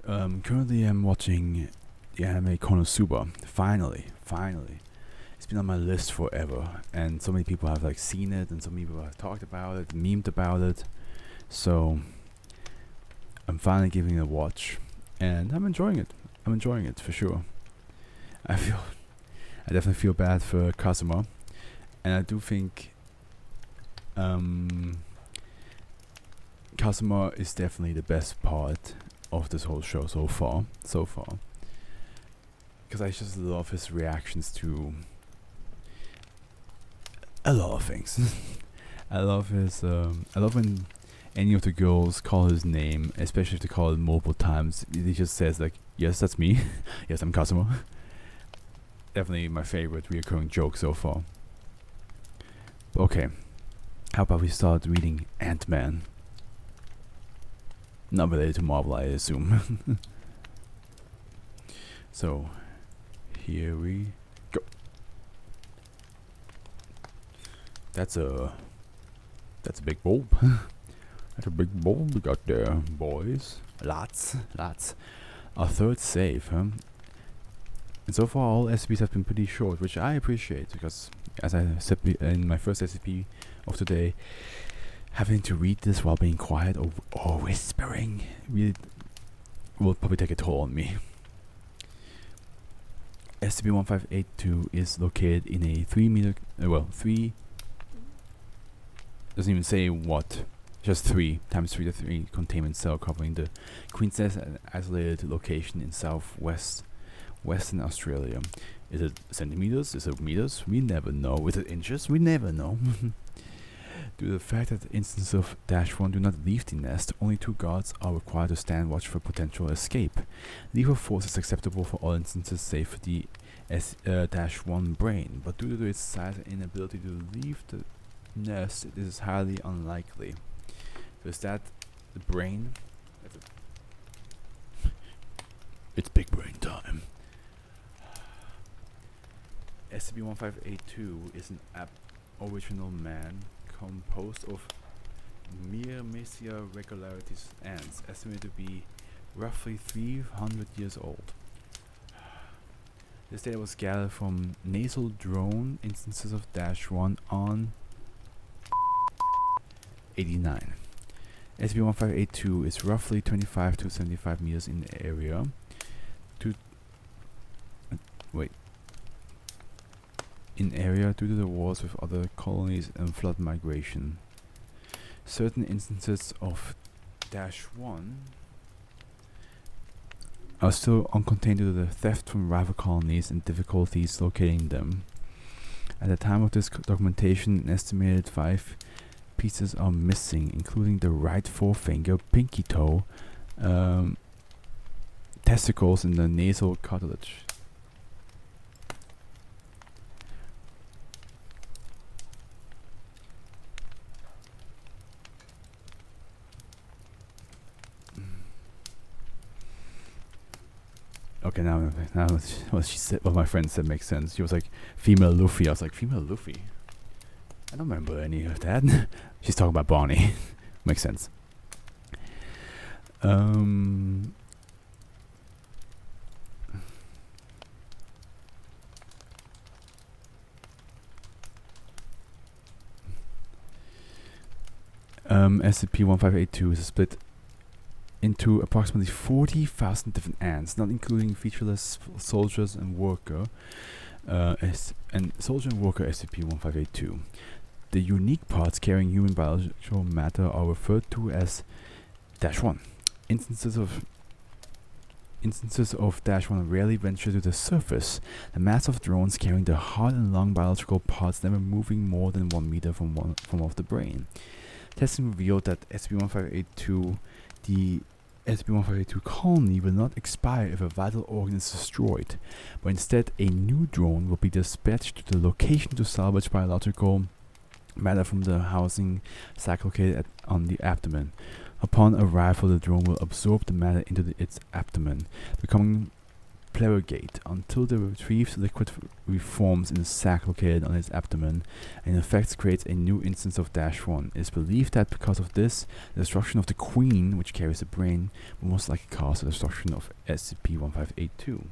Currently I'm watching the anime Konosuba. Finally. It's been on my list forever, and so many people have seen it, and so many people have talked about it, memed about it. So I'm finally giving it a watch, and I'm enjoying it. I'm enjoying it for sure. I definitely feel bad for Kazuma, and I do think Kazuma is definitely the best part of this whole show so far. Because I just love his reactions to a lot of things. I love when any of the girls call his name, especially if they call it multiple times. He just says yes, that's me. Yes, I'm Kazuma. Definitely my favorite reoccurring joke so far. Okay, how about we start reading Ant-Man? Not related to Marvel, I assume. So, here we go. That's a big bulb. That's a big bulb we got there, boys. Lots. Our third save, huh? And so far all SCPs have been pretty short, which I appreciate, because as I said in my first SCP of today, having to read this while being quiet or whispering really will probably take a toll on me. SCP-1582 is located in a 3 doesn't even say what, just 3 times 3 to 3 containment cell covering the Queen's Nest, an isolated location in Western Australia. Is it centimeters? Is it meters? We never know. Is it inches? We never know. Due to the fact that instances of -1 do not leave the nest, only 2 guards are required to stand watch for potential escape. Leave of force is acceptable for all instances save for the -1 brain, but due to its size and inability to leave the nest, it is highly unlikely. So is that the brain? It's big brain time. SCP-1582 is an original man composed of Myrmecia regularities ants, estimated to be roughly 300 years old. This data was gathered from nasal drone instances of -1 on 89. SCP-1582 is roughly 25 to 75 meters in area. In area due to the wars with other colonies and flood migration. Certain instances of -1 are still uncontained due to the theft from rival colonies and difficulties locating them. At the time of this documentation, an estimated 5 pieces are missing, including the right forefinger, pinky toe, testicles, and the nasal cartilage. Okay, now what my friend said makes sense. She was like, female Luffy. I was like, female Luffy? I don't remember any of that. She's talking about Bonnie. Makes sense. SCP-1582 is split into approximately 40,000 different ants, not including featureless soldiers and worker, SCP-1582. The unique parts carrying human biological matter are referred to as -1. Instances of -1 rarely venture to the surface. The mass of drones carrying the heart and lung biological parts never moving more than 1 meter from off the brain. Testing revealed that the SCP-1582 colony will not expire if a vital organ is destroyed, but instead a new drone will be dispatched to the location to salvage biological matter from the housing sac located on the abdomen. Upon arrival, the drone will absorb the matter into its abdomen, becoming plerogate until the retrieved liquid reforms in a sac located on its abdomen, and in effect creates a new instance of -1. It is believed that because of this, the destruction of the queen, which carries the brain, will most likely cause the destruction of SCP-1582.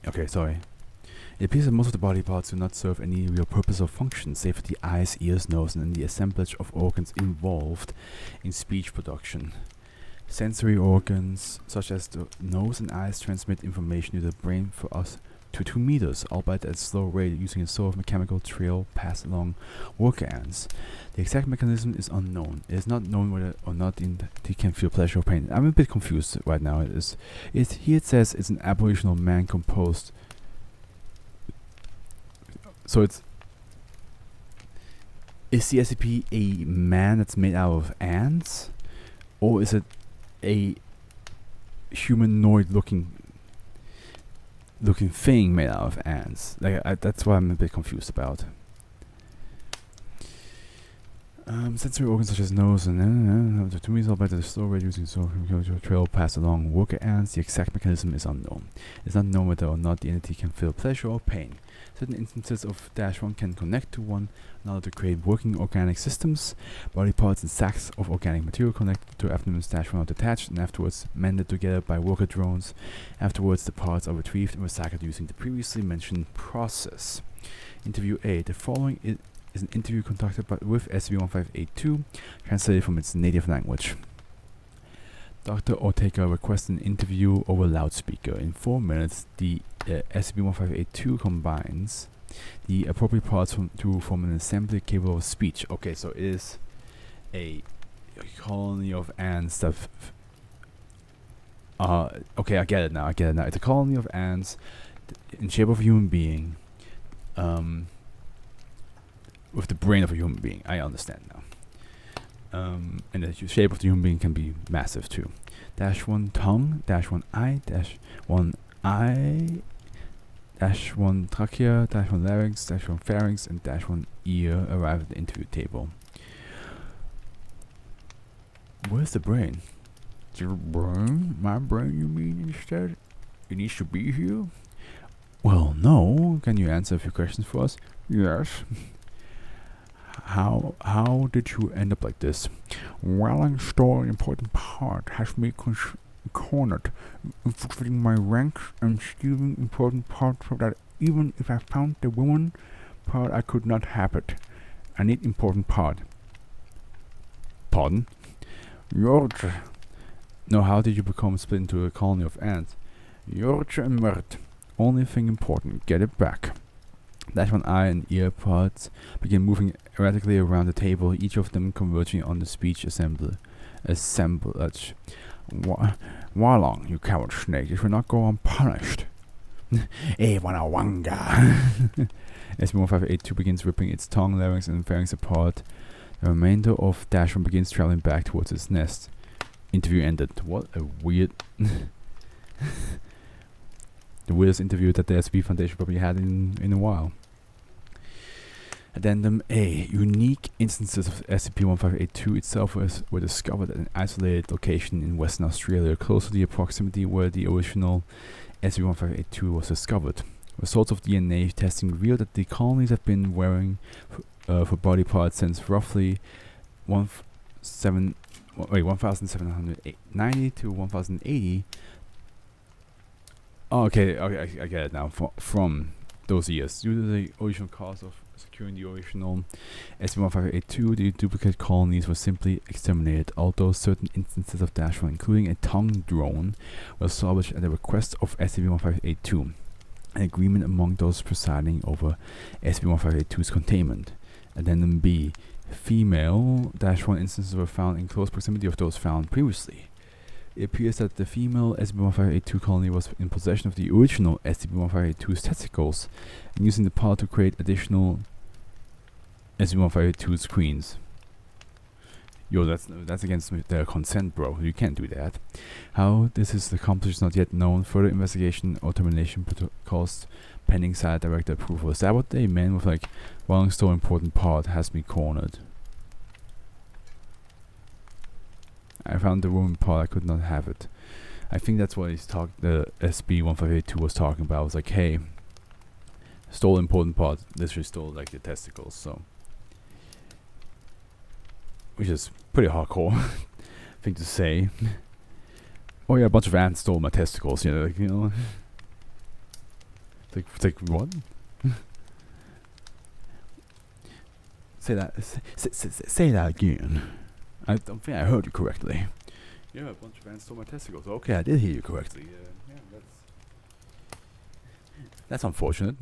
Okay, sorry. It appears that most of the body parts do not serve any real purpose or function, save for the eyes, ears, nose, and the assemblage of organs involved in speech production. Sensory organs, such as the nose and eyes, transmit information to the brain for us to 2 meters, albeit at a slow rate, using a sort of mechanical trail passed along worker ants. The exact mechanism is unknown. It is not known whether or not it can feel pleasure or pain. I'm a bit confused right now. Here it says it's an aboriginal man composed. So is the SCP a man that's made out of ants, or is it a humanoid looking thing made out of ants? That's what I'm a bit confused about. Sensory organs such as nose and to me, by the slow rate using trail passed along worker ants. The exact mechanism is unknown. It's not known whether or not the entity can feel pleasure or pain. Certain instances of -1 can connect to one another to create working organic systems. Body parts and sacks of organic material connected to abdomens -1 are detached and afterwards mended together by worker drones. Afterwards, the parts are retrieved and recycled using the previously mentioned process. Interview A. The following is an interview conducted with SCP-1582, translated from its native language. Dr. Ortega requests an interview over loudspeaker. In 4 minutes, the SCP-1582 combines the appropriate parts to form an assembly capable of speech. Okay, so it is a colony of ants that... okay, I get it now. It's a colony of ants in shape of a human being. With the brain of a human being. I understand now. And the shape of the human being can be massive too. -1 tongue, -1 eye, -1 eye, -1 trachea, -1 larynx, -1 pharynx, and -1 ear arrive at the interview table. Where's the brain? Your brain? My brain, you mean, instead? It needs to be here? Well, no. Can you answer a few questions for us? Yes. How did you end up like this? Well, in store, an important part has me cornered, infiltrating my ranks and stealing important parts so that even if I found the woman part, I could not have it. I need important part. Pardon? Jorge. No, how did you become split into a colony of ants? Jorge and Mert. Only thing important, get it back. -1 eye and ear parts begin moving erratically around the table, each of them converging on the speech assemblage. Why long, you coward snake? It will not go unpunished. Wanawanga. SCP-1582 begins ripping its tongue, larynx, and pharynx apart. The remainder of -1 begins traveling back towards its nest. Interview ended. What a weird... the weirdest interview that the SCP Foundation probably had in a while. Addendum A. Unique instances of SCP-1582 itself were discovered at an isolated location in Western Australia, close to the proximity where the original SCP-1582 was discovered. Results of DNA testing revealed that the colonies have been wearing for body parts since roughly 1790 to 1080. Oh, okay, I get it now. From those years, due to the original cause of securing the original SCP-1582, the duplicate colonies were simply exterminated. Although certain instances of -1, including a tongue drone, were salvaged at the request of SCP-1582, an agreement among those presiding over SCP-1582's containment. Addendum B. Female -1 instances were found in close proximity of those found previously. It appears that the female SCP-1582 colony was in possession of the original SCP-1582's testicles and using the pod to create additional SCP-1582 screens. Yo, that's against their consent, bro. You can't do that. How this is accomplished is not yet known. Further investigation or termination protocols pending site director approval. Is that what they meant with like one so important part has me cornered? I found the woman part, I could not have it. I think that's what the SCP-1582 was talking about. It was like, hey, stole important part, literally stole like the testicles, so. Which is pretty hardcore thing to say. Oh yeah, a bunch of ants stole my testicles, like, It's like what? Say that. Say that again. I don't think I heard you correctly. Yeah, a bunch of ants stole my testicles. Okay, I did hear you correctly. Yeah, that's unfortunate.